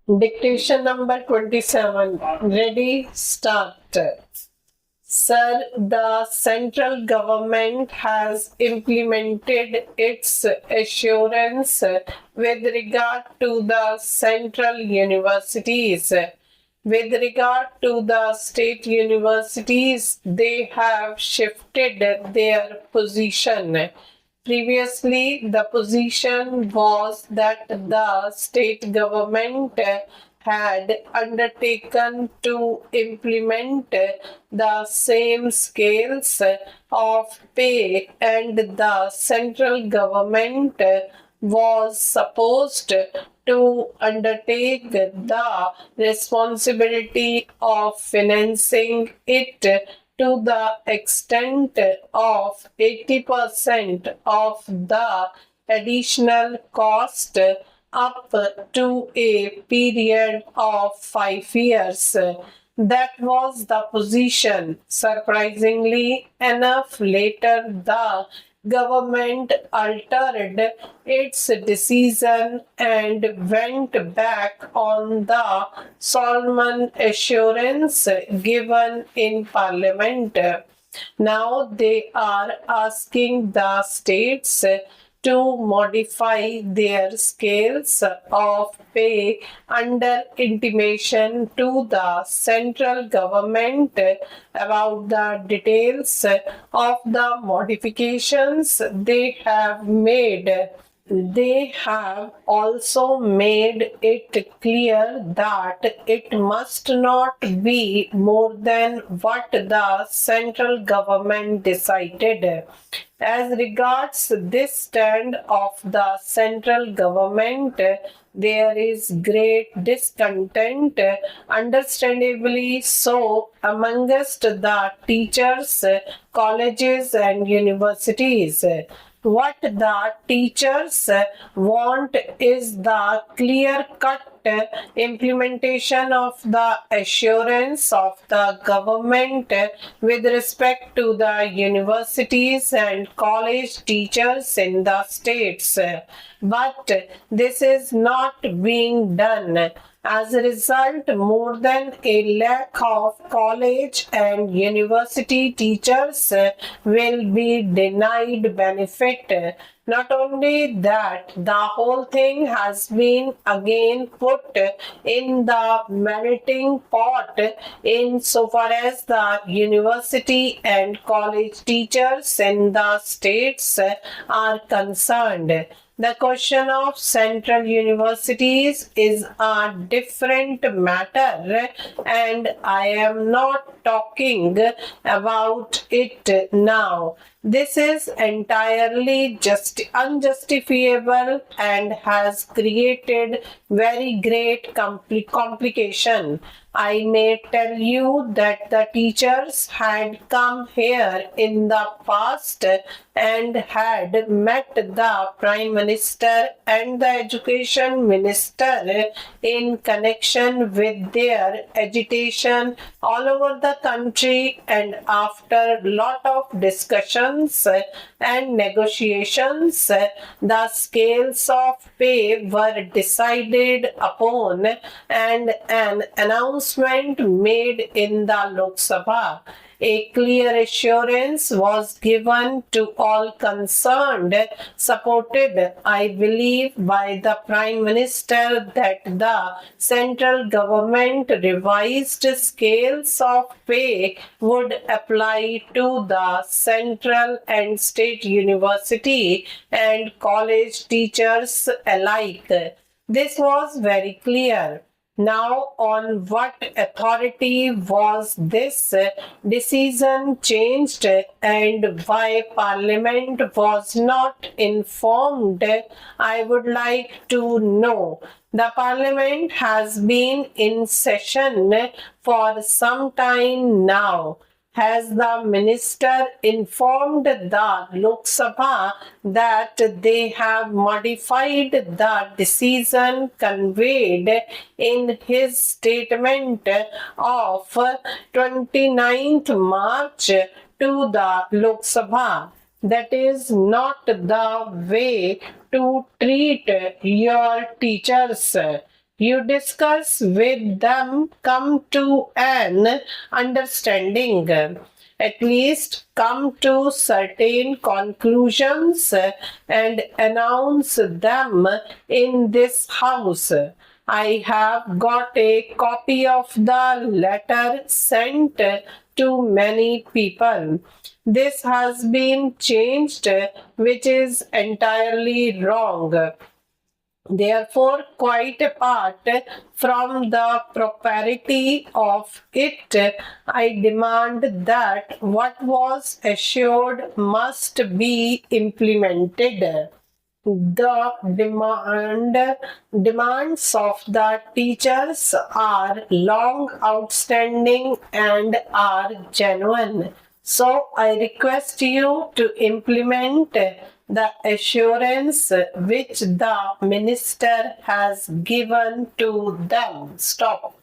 Dictation number 27. Ready, start. Sir, the central government has implemented its assurance with regard to the central universities. With regard to the state universities, they have shifted their position. Previously, the position was that the state government had undertaken to implement the same scales of pay, and the central government was supposed to undertake the responsibility of financing it to the extent of 80% of the additional cost up to a period of 5 years. That was the position. Surprisingly enough, later the government altered its decision and went back on the solemn assurance given in Parliament. Now they are asking the states to modify their scales of pay under intimation to the central government about the details of the modifications they have made. They have also made it clear that it must not be more than what the central government decided. As regards this stand of the central government, there is great discontent, understandably so, amongst the teachers, colleges, and universities. What the teachers want is the clear-cut implementation of the assurance of the government with respect to the universities and college teachers in the states. But this is not being done. As a result, more than a lakh of college and university teachers will be denied benefit. Not only that, the whole thing has been again put in the melting pot insofar as the university and college teachers in the states are concerned. The question of central universities is a different matter, and I am not talking about it now. This is entirely just unjustifiable and has created very great complication. I may tell you that the teachers had come here in the past and had met the Prime Minister and the Education Minister in connection with their agitation all over the country, and after lot of discussions and negotiations, the scales of pay were decided upon and an announcement made in the Lok Sabha. A clear assurance was given to all concerned, supported, I believe, by the Prime Minister, that the central government revised scales of pay would apply to the central and state university and college teachers alike. This was very clear. Now, on what authority was this decision changed and why Parliament was not informed? I would like to know. The Parliament has been in session for some time now. Has the minister informed the Lok Sabha that they have modified the decision conveyed in his statement of 29th March to the Lok Sabha? That is not the way to treat your teachers. You discuss with them, come to an understanding, at least come to certain conclusions and announce them in this house. I have got a copy of the letter sent to many people. This has been changed, which is entirely wrong. Therefore, quite apart from the propriety of it, I demand that what was assured must be implemented. The demands of the teachers are long outstanding and are genuine. So I request you to implement the assurance which the minister has given to them. Stop.